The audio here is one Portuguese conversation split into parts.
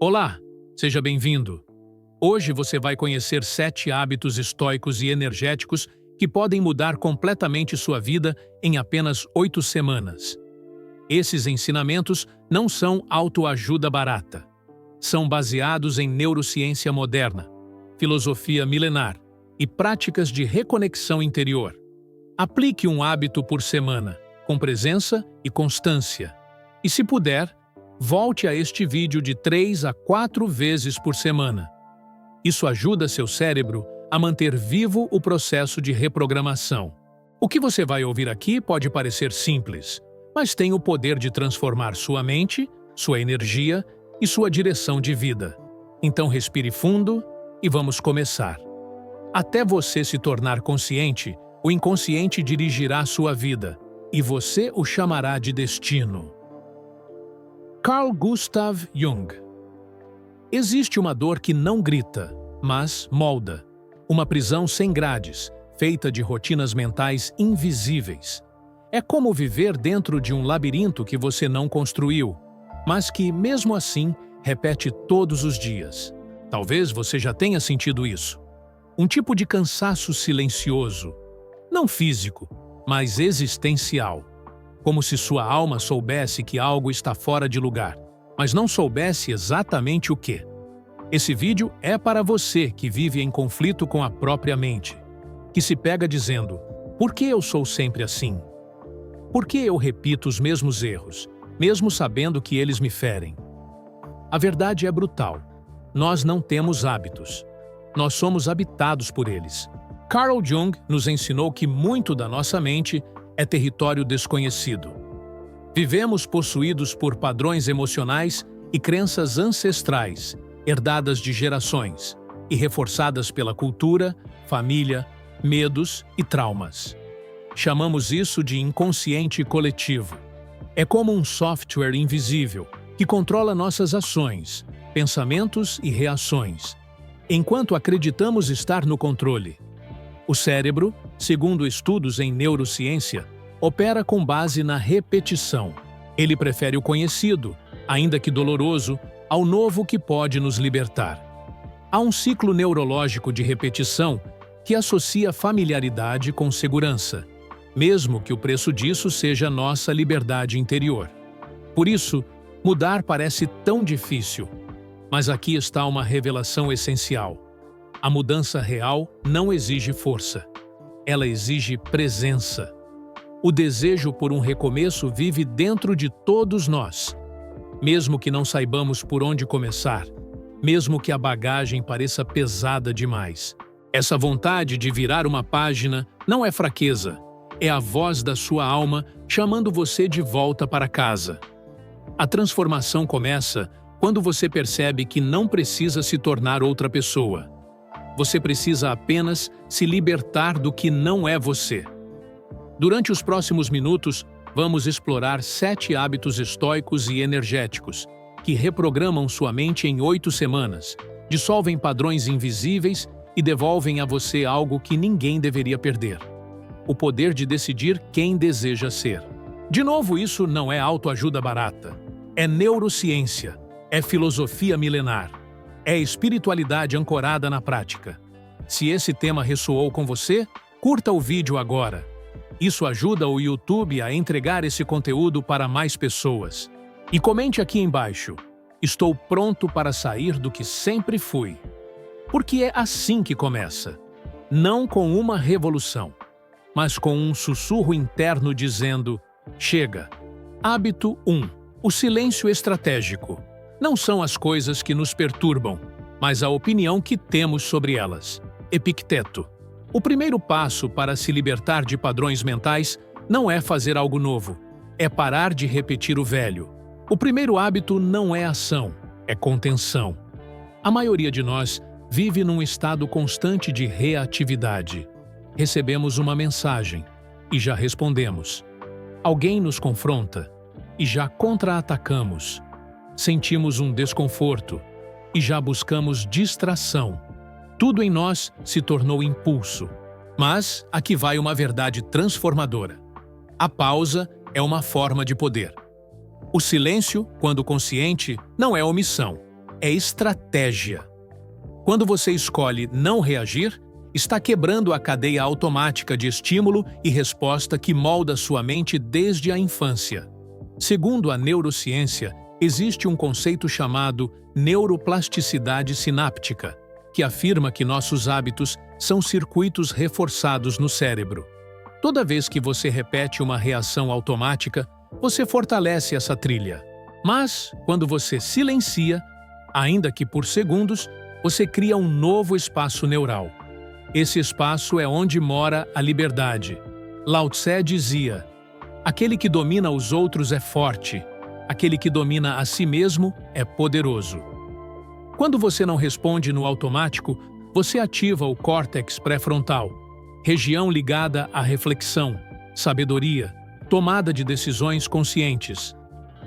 Olá, seja bem-vindo. Hoje você vai conhecer 7 hábitos estoicos e energéticos que podem mudar completamente sua vida em apenas 8 semanas. Esses ensinamentos não são autoajuda barata. São baseados em neurociência moderna, filosofia milenar e práticas de reconexão interior. Aplique um hábito por semana, com presença e constância. E se puder, volte a este vídeo de 3 a 4 vezes por semana. Isso ajuda seu cérebro a manter vivo o processo de reprogramação. O que você vai ouvir aqui pode parecer simples, mas tem o poder de transformar sua mente, sua energia e sua direção de vida. Então respire fundo e vamos começar. Até você se tornar consciente, o inconsciente dirigirá sua vida, e você o chamará de destino. Carl Gustav Jung. Existe uma dor que não grita, mas molda. Uma prisão sem grades, feita de rotinas mentais invisíveis. É como viver dentro de um labirinto que você não construiu, mas que, mesmo assim, repete todos os dias. Talvez você já tenha sentido isso. Um tipo de cansaço silencioso, não físico, mas existencial. Como se sua alma soubesse que algo está fora de lugar, mas não soubesse exatamente o quê. Esse vídeo é para você que vive em conflito com a própria mente, que se pega dizendo: por que eu sou sempre assim? Por que eu repito os mesmos erros, mesmo sabendo que eles me ferem? A verdade é brutal. Nós não temos hábitos. Nós somos habitados por eles. Carl Jung nos ensinou que muito da nossa mente é território desconhecido. Vivemos possuídos por padrões emocionais e crenças ancestrais, herdadas de gerações e reforçadas pela cultura, família, medos e traumas. Chamamos isso de inconsciente coletivo. É como um software invisível que controla nossas ações, pensamentos e reações, enquanto acreditamos estar no controle. O cérebro, segundo estudos em neurociência, opera com base na repetição. Ele prefere o conhecido, ainda que doloroso, ao novo que pode nos libertar. Há um ciclo neurológico de repetição que associa familiaridade com segurança, mesmo que o preço disso seja nossa liberdade interior. Por isso, mudar parece tão difícil. Mas aqui está uma revelação essencial. A mudança real não exige força. Ela exige presença. O desejo por um recomeço vive dentro de todos nós. Mesmo que não saibamos por onde começar, mesmo que a bagagem pareça pesada demais. Essa vontade de virar uma página não é fraqueza, é a voz da sua alma chamando você de volta para casa. A transformação começa quando você percebe que não precisa se tornar outra pessoa. Você precisa apenas se libertar do que não é você. Durante os próximos minutos, vamos explorar 7 hábitos estoicos e energéticos que reprogramam sua mente em 8 semanas, dissolvem padrões invisíveis e devolvem a você algo que ninguém deveria perder: o poder de decidir quem deseja ser. De novo, isso não é autoajuda barata. É neurociência, é filosofia milenar, é espiritualidade ancorada na prática. Se esse tema ressoou com você, curta o vídeo agora. Isso ajuda o YouTube a entregar esse conteúdo para mais pessoas. E comente aqui embaixo: estou pronto para sair do que sempre fui. Porque é assim que começa. Não com uma revolução, mas com um sussurro interno dizendo: chega. Hábito 1. O silêncio estratégico. Não são as coisas que nos perturbam, mas a opinião que temos sobre elas. Epicteto. O primeiro passo para se libertar de padrões mentais não é fazer algo novo, é parar de repetir o velho. O primeiro hábito não é ação, é contenção. A maioria de nós vive num estado constante de reatividade. Recebemos uma mensagem e já respondemos. Alguém nos confronta e já contra-atacamos. Sentimos um desconforto e já buscamos distração. Tudo em nós se tornou impulso. Mas aqui vai uma verdade transformadora. A pausa é uma forma de poder. O silêncio, quando consciente, não é omissão, é estratégia. Quando você escolhe não reagir, está quebrando a cadeia automática de estímulo e resposta que molda sua mente desde a infância. Segundo a neurociência, existe um conceito chamado neuroplasticidade sináptica, que afirma que nossos hábitos são circuitos reforçados no cérebro. Toda vez que você repete uma reação automática, você fortalece essa trilha. Mas, quando você silencia, ainda que por segundos, você cria um novo espaço neural. Esse espaço é onde mora a liberdade. Lao Tse dizia: aquele que domina os outros é forte, aquele que domina a si mesmo é poderoso. Quando você não responde no automático, você ativa o córtex pré-frontal, região ligada à reflexão, sabedoria, tomada de decisões conscientes.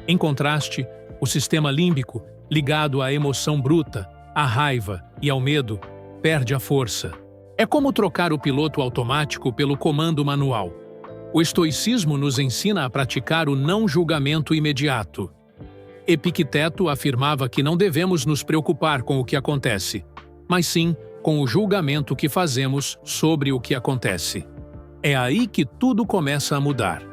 Em contraste, o sistema límbico, ligado à emoção bruta, à raiva e ao medo, perde a força. É como trocar o piloto automático pelo comando manual. O estoicismo nos ensina a praticar o não julgamento imediato. Epicteto afirmava que não devemos nos preocupar com o que acontece, mas sim com o julgamento que fazemos sobre o que acontece. É aí que tudo começa a mudar.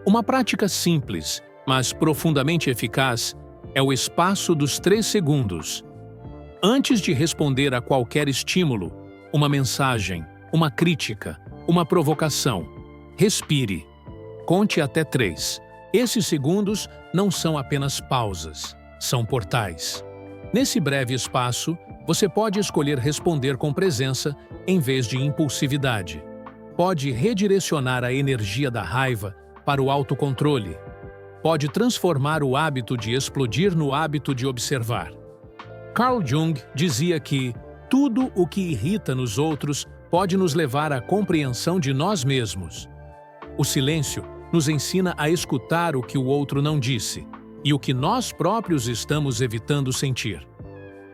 Uma prática simples, mas profundamente eficaz, é o espaço dos 3 segundos. Antes de responder a qualquer estímulo, uma mensagem, uma crítica, uma provocação, respire. Conte até 3. Esses segundos não são apenas pausas, são portais. Nesse breve espaço, você pode escolher responder com presença em vez de impulsividade. Pode redirecionar a energia da raiva para o autocontrole. Pode transformar o hábito de explodir no hábito de observar. Carl Jung dizia que tudo o que irrita nos outros pode nos levar à compreensão de nós mesmos. O silêncio nos ensina a escutar o que o outro não disse e o que nós próprios estamos evitando sentir.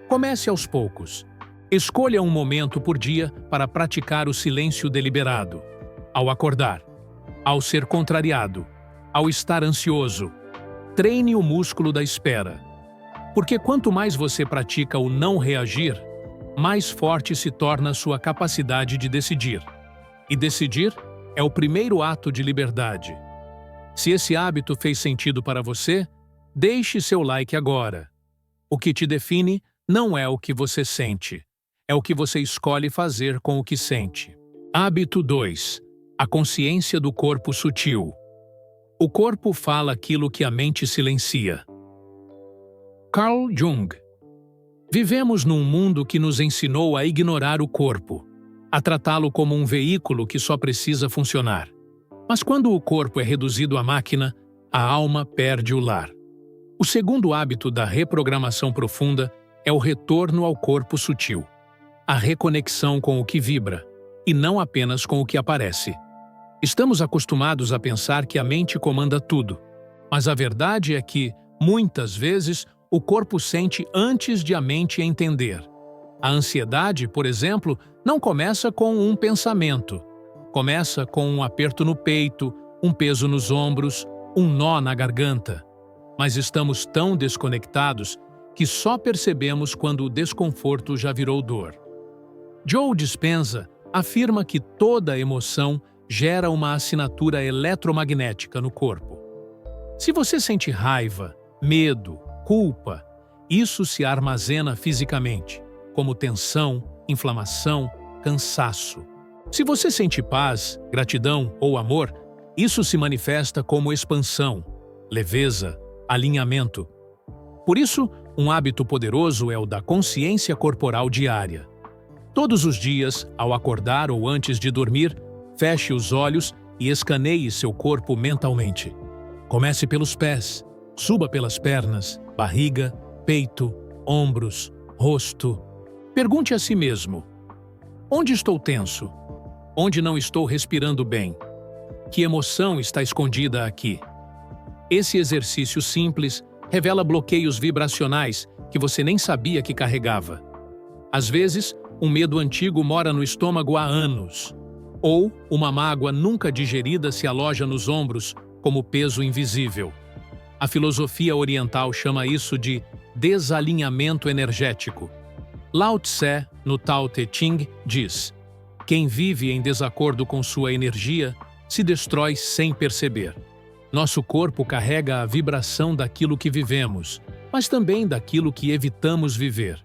Comece aos poucos. Escolha um momento por dia para praticar o silêncio deliberado. Ao acordar, ao ser contrariado, ao estar ansioso. Treine o músculo da espera. Porque quanto mais você pratica o não reagir, mais forte se torna a sua capacidade de decidir. E decidir é o primeiro ato de liberdade. Se esse hábito fez sentido para você, deixe seu like agora. O que te define não é o que você sente, é o que você escolhe fazer com o que sente. Hábito 2. A consciência do corpo sutil. O corpo fala aquilo que a mente silencia. Carl Jung. Vivemos num mundo que nos ensinou a ignorar o corpo, a tratá-lo como um veículo que só precisa funcionar. Mas quando o corpo é reduzido à máquina, a alma perde o lar. O segundo hábito da reprogramação profunda é o retorno ao corpo sutil, a reconexão com o que vibra, e não apenas com o que aparece. Estamos acostumados a pensar que a mente comanda tudo, mas a verdade é que, muitas vezes, o corpo sente antes de a mente entender. A ansiedade, por exemplo, não começa com um pensamento. Começa com um aperto no peito, um peso nos ombros, um nó na garganta. Mas estamos tão desconectados que só percebemos quando o desconforto já virou dor. Joe Dispenza afirma que toda emoção gera uma assinatura eletromagnética no corpo. Se você sente raiva, medo, culpa, isso se armazena fisicamente, como tensão, inflamação, cansaço. Se você sente paz, gratidão ou amor, isso se manifesta como expansão, leveza, alinhamento. Por isso, um hábito poderoso é o da consciência corporal diária. Todos os dias, ao acordar ou antes de dormir, feche os olhos e escaneie seu corpo mentalmente. Comece pelos pés, suba pelas pernas, barriga, peito, ombros, rosto. Pergunte a si mesmo: onde estou tenso? Onde não estou respirando bem? Que emoção está escondida aqui? Esse exercício simples revela bloqueios vibracionais que você nem sabia que carregava. Às vezes, um medo antigo mora no estômago há anos. Ou uma mágoa nunca digerida se aloja nos ombros como peso invisível. A filosofia oriental chama isso de desalinhamento energético. Lao Tse, no Tao Te Ching, diz: quem vive em desacordo com sua energia se destrói sem perceber. Nosso corpo carrega a vibração daquilo que vivemos, mas também daquilo que evitamos viver.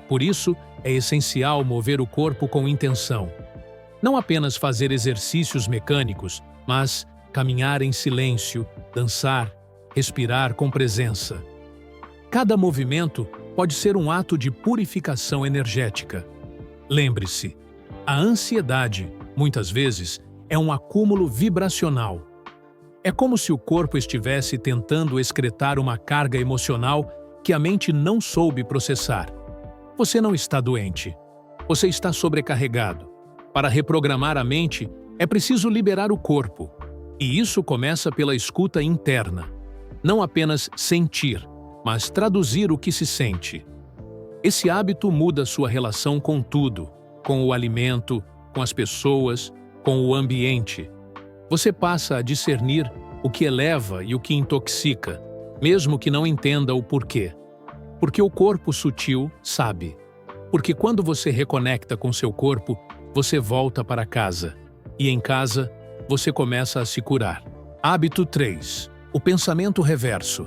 Por isso, é essencial mover o corpo com intenção. Não apenas fazer exercícios mecânicos, mas caminhar em silêncio, dançar, respirar com presença. Cada movimento pode ser um ato de purificação energética. Lembre-se, a ansiedade, muitas vezes, é um acúmulo vibracional. É como se o corpo estivesse tentando excretar uma carga emocional que a mente não soube processar. Você não está doente. Você está sobrecarregado. Para reprogramar a mente, é preciso liberar o corpo. E isso começa pela escuta interna. Não apenas sentir, mas traduzir o que se sente. Esse hábito muda sua relação com tudo, com o alimento, com as pessoas, com o ambiente. Você passa a discernir o que eleva e o que intoxica, mesmo que não entenda o porquê. Porque o corpo sutil sabe. Porque quando você reconecta com seu corpo, você volta para casa. E em casa, você começa a se curar. Hábito 3. O pensamento reverso.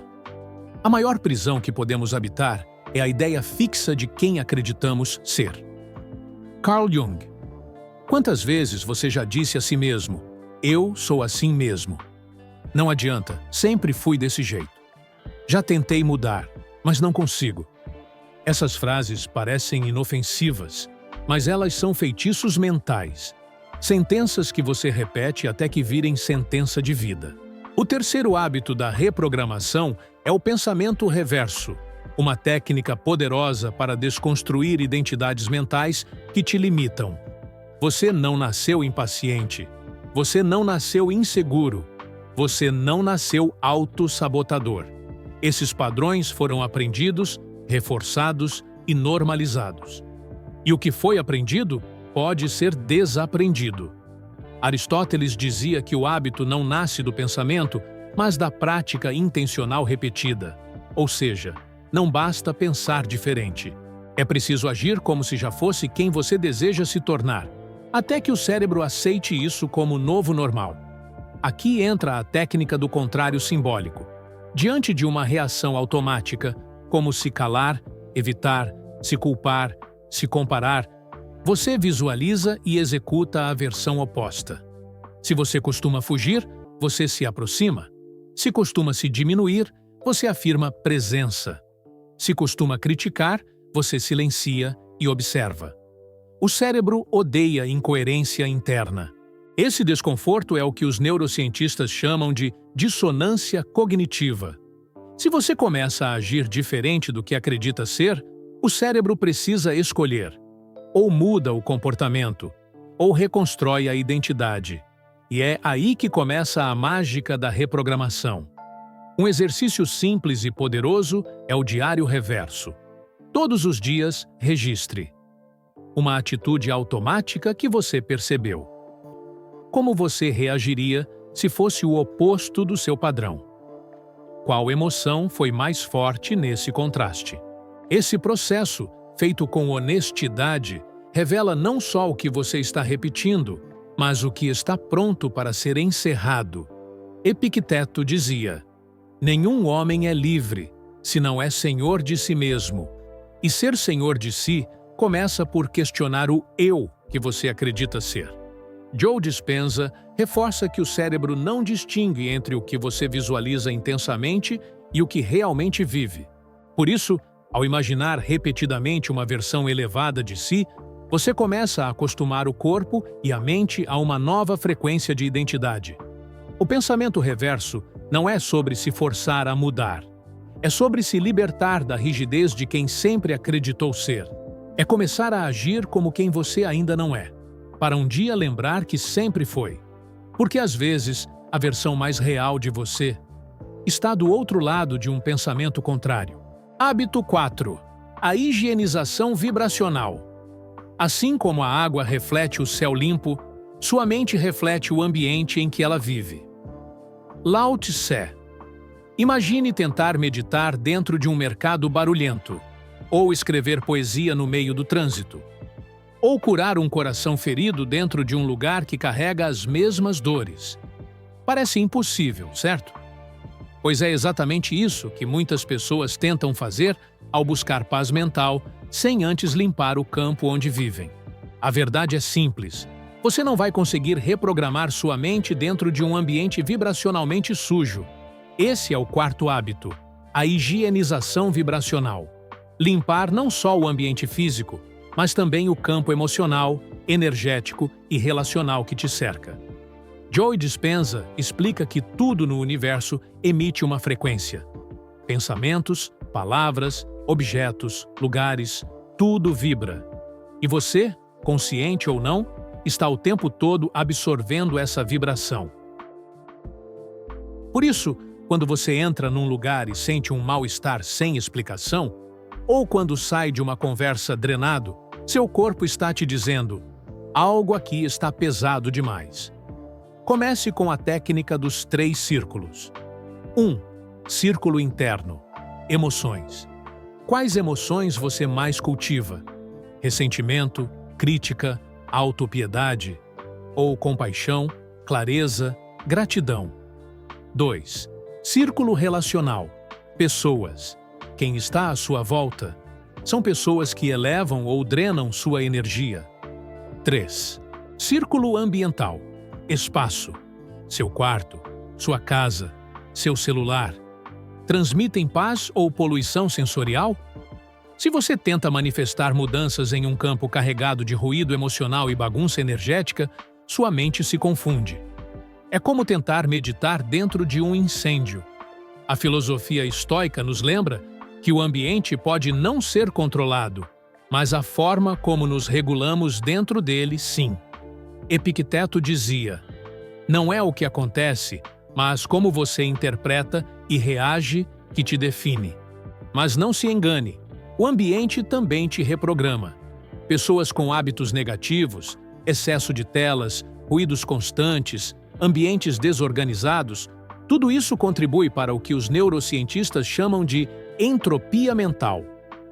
A maior prisão que podemos habitar é a ideia fixa de quem acreditamos ser. Carl Jung. Quantas vezes você já disse a si mesmo: eu sou assim mesmo? Não adianta, sempre fui desse jeito. Já tentei mudar, mas não consigo. Essas frases parecem inofensivas, mas elas são feitiços mentais. Sentenças que você repete até que virem sentença de vida. O terceiro hábito da reprogramação é o pensamento reverso, uma técnica poderosa para desconstruir identidades mentais que te limitam. Você não nasceu impaciente. Você não nasceu inseguro. Você não nasceu autossabotador. Esses padrões foram aprendidos, reforçados e normalizados. E o que foi aprendido pode ser desaprendido. Aristóteles dizia que o hábito não nasce do pensamento, mas da prática intencional repetida. Ou seja, não basta pensar diferente. É preciso agir como se já fosse quem você deseja se tornar, até que o cérebro aceite isso como novo normal. Aqui entra a técnica do contrário simbólico. Diante de uma reação automática, como se calar, evitar, se culpar, se comparar, você visualiza e executa a versão oposta. Se você costuma fugir, você se aproxima. Se costuma se diminuir, você afirma presença. Se costuma criticar, você silencia e observa. O cérebro odeia incoerência interna. Esse desconforto é o que os neurocientistas chamam de dissonância cognitiva. Se você começa a agir diferente do que acredita ser, o cérebro precisa escolher. Ou muda o comportamento, ou reconstrói a identidade. E é aí que começa a mágica da reprogramação. Um exercício simples e poderoso é o diário reverso. Todos os dias, registre uma atitude automática que você percebeu. Como você reagiria se fosse o oposto do seu padrão? Qual emoção foi mais forte nesse contraste? Esse processo, feito com honestidade, revela não só o que você está repetindo, mas o que está pronto para ser encerrado. Epicteto dizia: nenhum homem é livre, se não é senhor de si mesmo. E ser senhor de si começa por questionar o eu que você acredita ser. Joe Dispenza reforça que o cérebro não distingue entre o que você visualiza intensamente e o que realmente vive. Por isso, ao imaginar repetidamente uma versão elevada de si, você começa a acostumar o corpo e a mente a uma nova frequência de identidade. O pensamento reverso não é sobre se forçar a mudar. É sobre se libertar da rigidez de quem sempre acreditou ser. É começar a agir como quem você ainda não é, para um dia lembrar que sempre foi. Porque às vezes, a versão mais real de você está do outro lado de um pensamento contrário. Hábito 4. A higienização vibracional. Assim como a água reflete o céu limpo, sua mente reflete o ambiente em que ela vive. Lao Tse. Imagine tentar meditar dentro de um mercado barulhento, ou escrever poesia no meio do trânsito, ou curar um coração ferido dentro de um lugar que carrega as mesmas dores. Parece impossível, certo? Pois é exatamente isso que muitas pessoas tentam fazer ao buscar paz mental, sem antes limpar o campo onde vivem. A verdade é simples. Você não vai conseguir reprogramar sua mente dentro de um ambiente vibracionalmente sujo. Esse é o quarto hábito, a higienização vibracional. Limpar não só o ambiente físico, mas também o campo emocional, energético e relacional que te cerca. Joe Dispenza explica que tudo no universo emite uma frequência. Pensamentos, palavras, objetos, lugares, tudo vibra. E você, consciente ou não, está o tempo todo absorvendo essa vibração. Por isso, quando você entra num lugar e sente um mal-estar sem explicação, ou quando sai de uma conversa drenado, seu corpo está te dizendo: algo aqui está pesado demais. Comece com a técnica dos 3 círculos. 1. Círculo interno. Emoções. Quais emoções você mais cultiva? Ressentimento, crítica, autopiedade, ou compaixão, clareza, gratidão. 2. Círculo relacional. Pessoas. Quem está à sua volta? São pessoas que elevam ou drenam sua energia. 3. Círculo ambiental. Espaço. Seu quarto, sua casa, seu celular. Transmitem paz ou poluição sensorial? Se você tenta manifestar mudanças em um campo carregado de ruído emocional e bagunça energética, sua mente se confunde. É como tentar meditar dentro de um incêndio. A filosofia estoica nos lembra que o ambiente pode não ser controlado, mas a forma como nos regulamos dentro dele, sim. Epicteto dizia: não é o que acontece, mas como você interpreta e reage que te define. Mas não se engane, o ambiente também te reprograma. Pessoas com hábitos negativos, excesso de telas, ruídos constantes, ambientes desorganizados, tudo isso contribui para o que os neurocientistas chamam de entropia mental,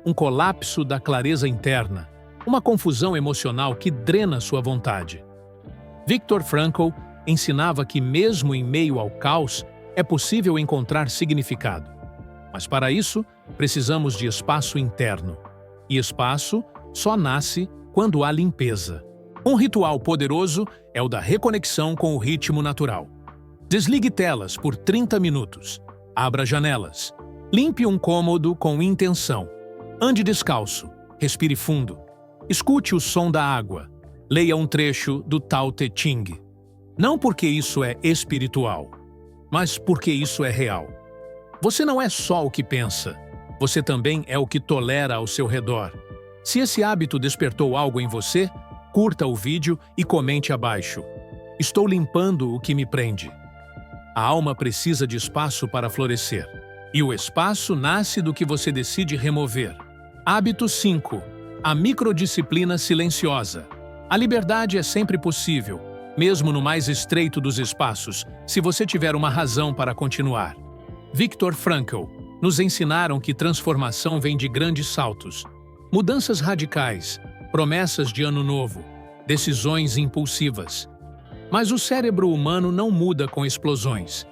um colapso da clareza interna, uma confusão emocional que drena sua vontade. Viktor Frankl ensinava que mesmo em meio ao caos, é possível encontrar significado. Mas para isso, precisamos de espaço interno. E espaço só nasce quando há limpeza. Um ritual poderoso é o da reconexão com o ritmo natural. Desligue telas por 30 minutos. Abra janelas. Limpe um cômodo com intenção. Ande descalço. Respire fundo. Escute o som da água. Leia um trecho do Tao Te Ching. Não porque isso é espiritual, mas porque isso é real. Você não é só o que pensa, você também é o que tolera ao seu redor. Se esse hábito despertou algo em você, curta o vídeo e comente abaixo. Estou limpando o que me prende. A alma precisa de espaço para florescer. E o espaço nasce do que você decide remover. Hábito 5. A microdisciplina silenciosa. A liberdade é sempre possível, mesmo no mais estreito dos espaços, se você tiver uma razão para continuar. Viktor Frankl nos ensinaram que transformação vem de grandes saltos, mudanças radicais, promessas de ano novo, decisões impulsivas. Mas o cérebro humano não muda com explosões.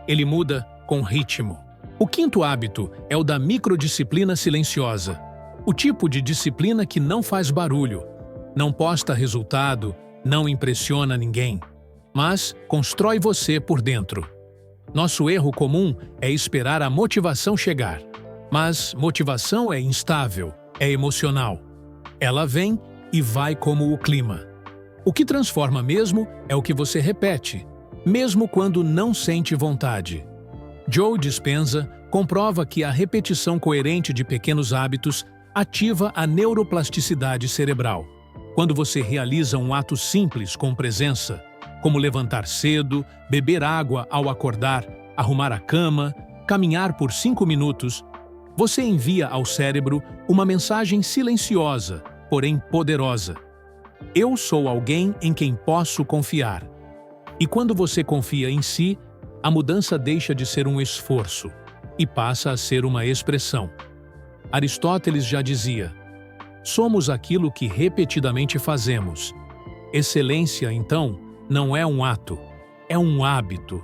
Ele muda com ritmo. O quinto hábito é o da microdisciplina silenciosa. O tipo de disciplina que não faz barulho, não posta resultado, não impressiona ninguém, mas constrói você por dentro. Nosso erro comum é esperar a motivação chegar. Mas motivação é instável, é emocional. Ela vem e vai como o clima. O que transforma mesmo é o que você repete, mesmo quando não sente vontade. Joe Dispenza comprova que a repetição coerente de pequenos hábitos ativa a neuroplasticidade cerebral. Quando você realiza um ato simples com presença, como levantar cedo, beber água ao acordar, arrumar a cama, caminhar por 5 minutos, você envia ao cérebro uma mensagem silenciosa, porém poderosa. Eu sou alguém em quem posso confiar. E quando você confia em si, a mudança deixa de ser um esforço. e passa a ser uma expressão. Aristóteles já dizia: somos aquilo que repetidamente fazemos. Excelência, então, não é um ato, é um hábito.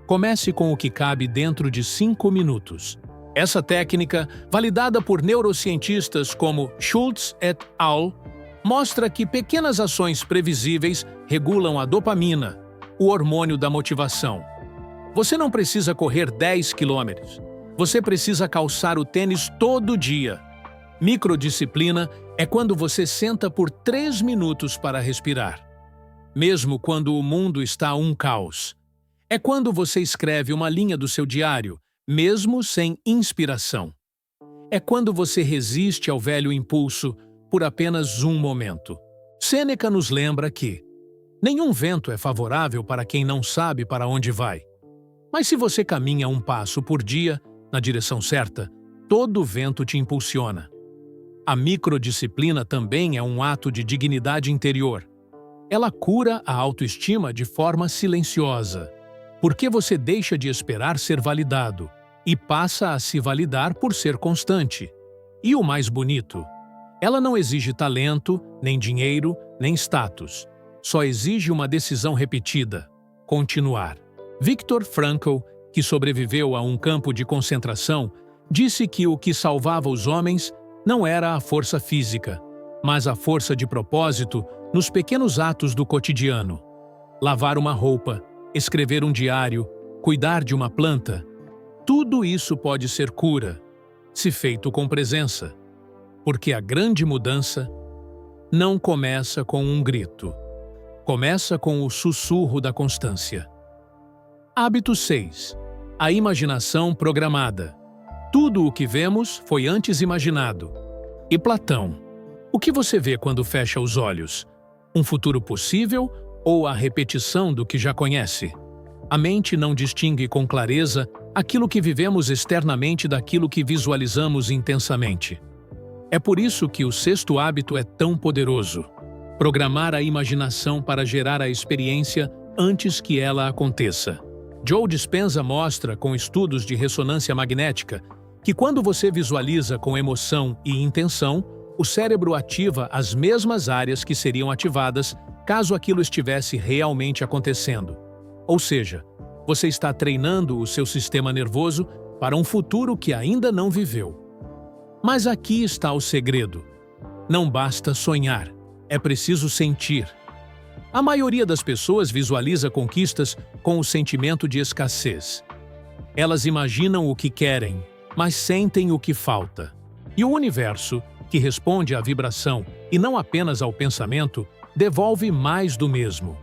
Comece com o que cabe dentro de 5 minutos. Essa técnica, validada por neurocientistas como Schultz et al., mostra que pequenas ações previsíveis regulam a dopamina, o hormônio da motivação. Você não precisa correr 10 quilômetros. Você precisa calçar o tênis todo dia. Microdisciplina é quando você senta por 3 minutos para respirar. Mesmo quando o mundo está um caos. É quando você escreve uma linha do seu diário, mesmo sem inspiração. É quando você resiste ao velho impulso por apenas um momento. Sêneca nos lembra que nenhum vento é favorável para quem não sabe para onde vai. Mas se você caminha um passo por dia, na direção certa, todo vento te impulsiona. A microdisciplina também é um ato de dignidade interior. Ela cura a autoestima de forma silenciosa, porque você deixa de esperar ser validado e passa a se validar por ser constante. E o mais bonito, ela não exige talento, nem dinheiro, nem status. Só exige uma decisão repetida: continuar. Viktor Frankl, que sobreviveu a um campo de concentração, disse que o que salvava os homens não era a força física, mas a força de propósito nos pequenos atos do cotidiano. Lavar uma roupa, escrever um diário, cuidar de uma planta. Tudo isso pode ser cura, se feito com presença. Porque a grande mudança não começa com um grito. Começa com o sussurro da constância. Hábito 6. A imaginação programada. Tudo o que vemos foi antes imaginado. E Platão? O que você vê quando fecha os olhos? Um futuro possível ou a repetição do que já conhece? A mente não distingue com clareza aquilo que vivemos externamente daquilo que visualizamos intensamente. É por isso que o 6º hábito é tão poderoso. Programar a imaginação para gerar a experiência antes que ela aconteça. Joe Dispenza mostra, com estudos de ressonância magnética, que quando você visualiza com emoção e intenção, o cérebro ativa as mesmas áreas que seriam ativadas caso aquilo estivesse realmente acontecendo. Ou seja, você está treinando o seu sistema nervoso para um futuro que ainda não viveu. Mas aqui está o segredo. Não basta sonhar, é preciso sentir. A maioria das pessoas visualiza conquistas com o sentimento de escassez. Elas imaginam o que querem, mas sentem o que falta. E o universo, que responde à vibração e não apenas ao pensamento, devolve mais do mesmo.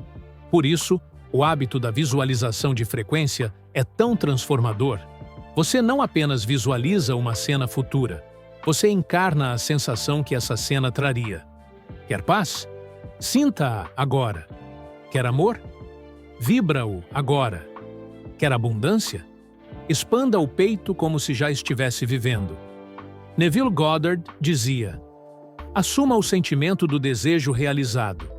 Por isso, o hábito da visualização de frequência é tão transformador. Você não apenas visualiza uma cena futura, você encarna a sensação que essa cena traria. Quer paz? Sinta-a agora. Quer amor? Vibra-o agora. Quer abundância? Expanda o peito como se já estivesse vivendo. Neville Goddard dizia: assuma o sentimento do desejo realizado.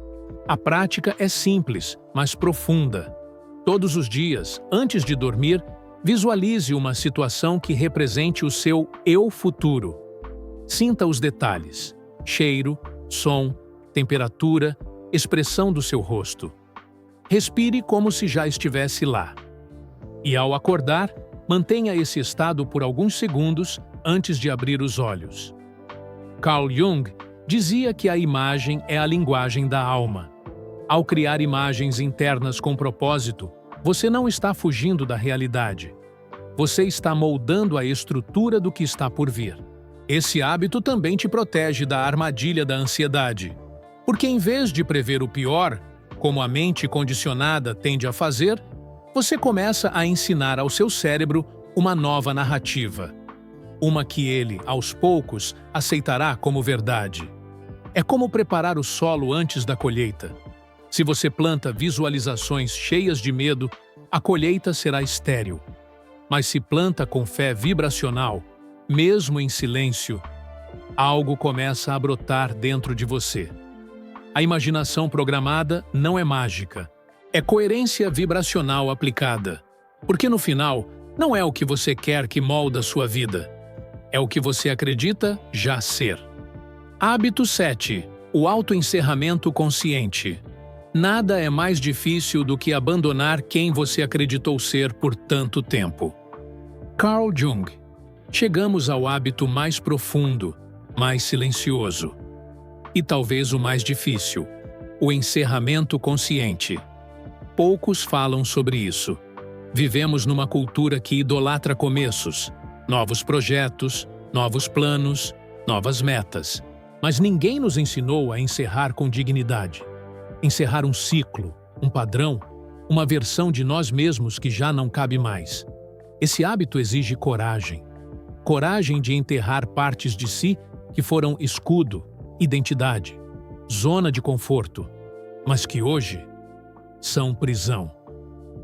A prática é simples, mas profunda. Todos os dias, antes de dormir, visualize uma situação que represente o seu eu futuro. Sinta os detalhes: cheiro, som, temperatura, expressão do seu rosto. Respire como se já estivesse lá. E ao acordar, mantenha esse estado por alguns segundos antes de abrir os olhos. Carl Jung dizia que a imagem é a linguagem da alma. Ao criar imagens internas com propósito, você não está fugindo da realidade. Você está moldando a estrutura do que está por vir. Esse hábito também te protege da armadilha da ansiedade. Porque em vez de prever o pior, como a mente condicionada tende a fazer, você começa a ensinar ao seu cérebro uma nova narrativa. Uma que ele, aos poucos, aceitará como verdade. É como preparar o solo antes da colheita. Se você planta visualizações cheias de medo, a colheita será estéril. Mas se planta com fé vibracional, mesmo em silêncio, algo começa a brotar dentro de você. A imaginação programada não é mágica. É coerência vibracional aplicada. Porque no final, Não é o que você quer que molda sua vida. É o que você acredita já ser. Hábito 7. O autoencerramento consciente. Nada é mais difícil do que abandonar quem você acreditou ser por tanto tempo. Carl Jung. Chegamos ao hábito mais profundo, mais silencioso. E talvez o mais difícil. O encerramento consciente. Poucos falam sobre isso. Vivemos numa cultura que idolatra começos, novos projetos, novos planos, novas metas. Mas ninguém nos ensinou a encerrar com dignidade. Encerrar um ciclo, um padrão, uma versão de nós mesmos que já não cabe mais. Esse hábito exige coragem. Coragem de enterrar partes de si que foram escudo, identidade, zona de conforto, mas que hoje são prisão.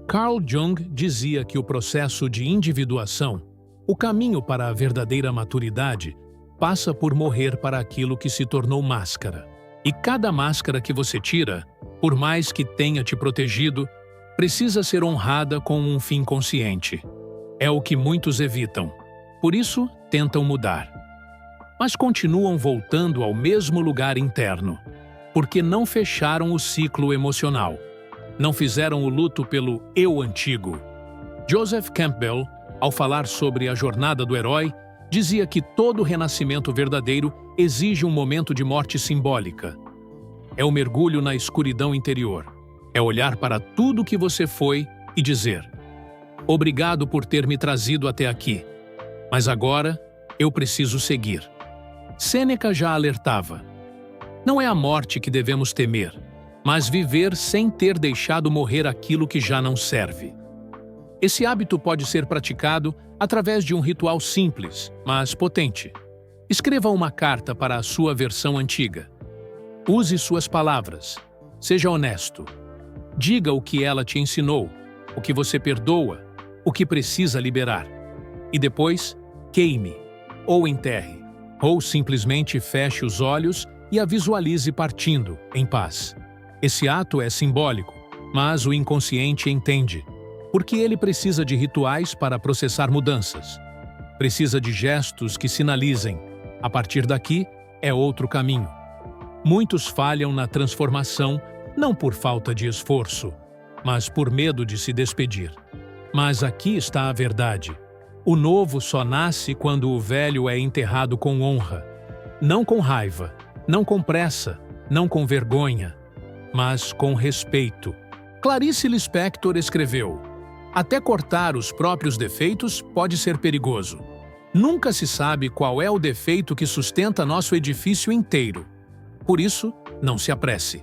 Carl Jung dizia que o processo de individuação, o caminho para a verdadeira maturidade, passa por morrer para aquilo que se tornou máscara. E cada máscara que você tira, por mais que tenha te protegido, precisa ser honrada com um fim consciente. É o que muitos evitam. Por isso, tentam mudar. Mas continuam voltando ao mesmo lugar interno, porque não fecharam o ciclo emocional. Não fizeram o luto pelo eu antigo. Joseph Campbell, ao falar sobre a jornada do herói, dizia que todo renascimento verdadeiro exige um momento de morte simbólica. É o mergulho na escuridão interior. É olhar para tudo que você foi e dizer: obrigado por ter me trazido até aqui, mas agora eu preciso seguir. Sêneca já alertava. Não é a morte que devemos temer, mas viver sem ter deixado morrer aquilo que já não serve. Esse hábito pode ser praticado através de um ritual simples, mas potente. Escreva uma carta para a sua versão antiga. Use suas palavras. Seja honesto. Diga o que ela te ensinou, o que você perdoa, o que precisa liberar. E depois, queime, ou enterre, ou simplesmente feche os olhos e a visualize partindo, em paz. Esse ato é simbólico, mas o inconsciente entende, porque ele precisa de rituais para processar mudanças. Precisa de gestos que sinalizem: a partir daqui é outro caminho. Muitos falham na transformação, não por falta de esforço, mas por medo de se despedir. Mas aqui está a verdade. O novo só nasce quando o velho é enterrado com honra. Não com raiva, não com pressa, não com vergonha, mas com respeito. Clarice Lispector escreveu: até cortar os próprios defeitos pode ser perigoso. Nunca se sabe qual é o defeito que sustenta nosso edifício inteiro. Por isso, não se apresse.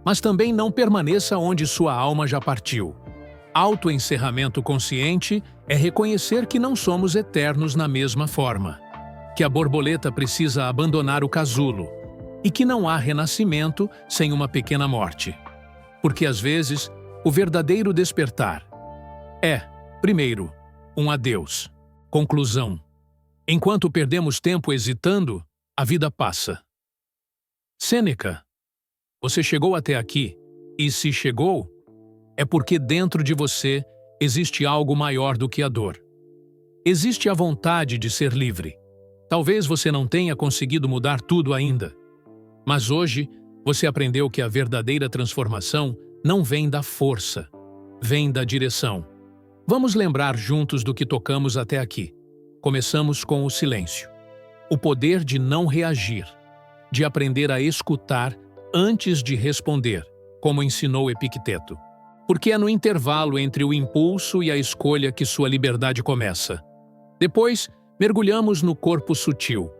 Mas também não permaneça onde sua alma já partiu. Autoencerramento consciente é reconhecer que não somos eternos na mesma forma, que a borboleta precisa abandonar o casulo e que não há renascimento sem uma pequena morte. Porque às vezes, o verdadeiro despertar é, primeiro, um adeus. Conclusão: enquanto perdemos tempo hesitando, a vida passa. Sêneca, você chegou até aqui, e se chegou, é porque dentro de você existe algo maior do que a dor. Existe a vontade de ser livre. Talvez você não tenha conseguido mudar tudo ainda, mas hoje você aprendeu que a verdadeira transformação não vem da força, vem da direção. Vamos lembrar juntos do que tocamos até aqui. Começamos com o silêncio. O poder de não reagir, de aprender a escutar antes de responder, como ensinou Epicteto. Porque é no intervalo entre o impulso e a escolha que sua liberdade começa. Depois, mergulhamos no corpo sutil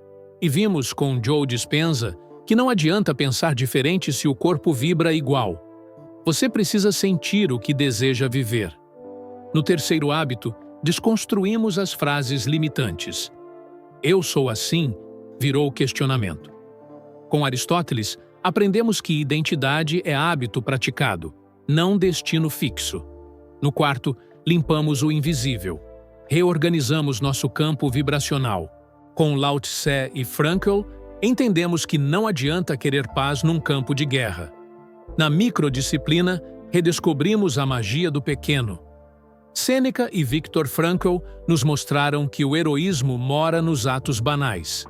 e vimos com Joe Dispenza que não adianta pensar diferente se o corpo vibra igual. Você precisa sentir o que deseja viver. No terceiro hábito, desconstruímos as frases limitantes. Eu sou assim virou questionamento. Com Aristóteles, aprendemos que identidade é hábito praticado, não destino fixo. No quarto, limpamos o invisível. Reorganizamos nosso campo vibracional. Com Lao Tse e Frankl, entendemos que não adianta querer paz num campo de guerra. Na microdisciplina, redescobrimos a magia do pequeno. Sêneca e Viktor Frankl nos mostraram que o heroísmo mora nos atos banais.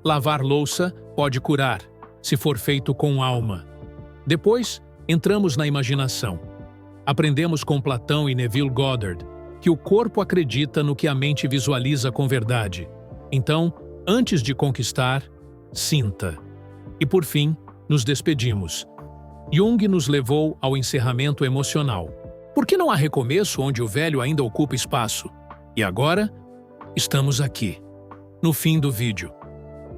Lavar louça pode curar, se for feito com alma. Depois, entramos na imaginação. Aprendemos com Platão e Neville Goddard que o corpo acredita no que a mente visualiza com verdade. Então, antes de conquistar, sinta. E por fim, nos despedimos. Jung nos levou ao encerramento emocional. Por que não há recomeço onde o velho ainda ocupa espaço? E agora, estamos aqui, no fim do vídeo.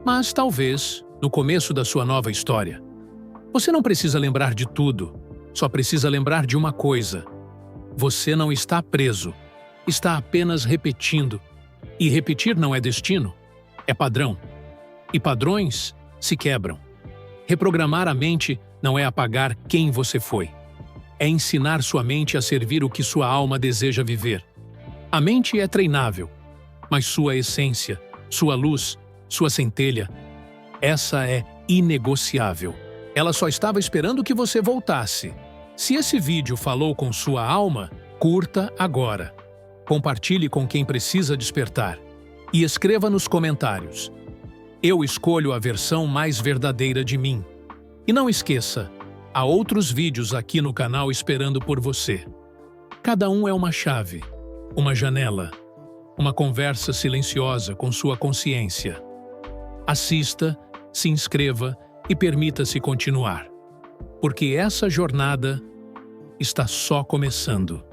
Mas talvez, no começo da sua nova história. Você não precisa lembrar de tudo, só precisa lembrar de uma coisa. Você não está preso, está apenas repetindo. E repetir não é destino, é padrão. E padrões se quebram. Reprogramar a mente não é apagar quem você foi. É ensinar sua mente a servir o que sua alma deseja viver. A mente é treinável, mas sua essência, sua luz, sua centelha, essa é inegociável. Ela só estava esperando que você voltasse. Se esse vídeo falou com sua alma, curta agora. Compartilhe com quem precisa despertar. E escreva nos comentários: eu escolho a versão mais verdadeira de mim. E não esqueça, há outros vídeos aqui no canal esperando por você. Cada um é uma chave, uma janela, uma conversa silenciosa com sua consciência. Assista, se inscreva e permita-se continuar. Porque essa jornada está só começando.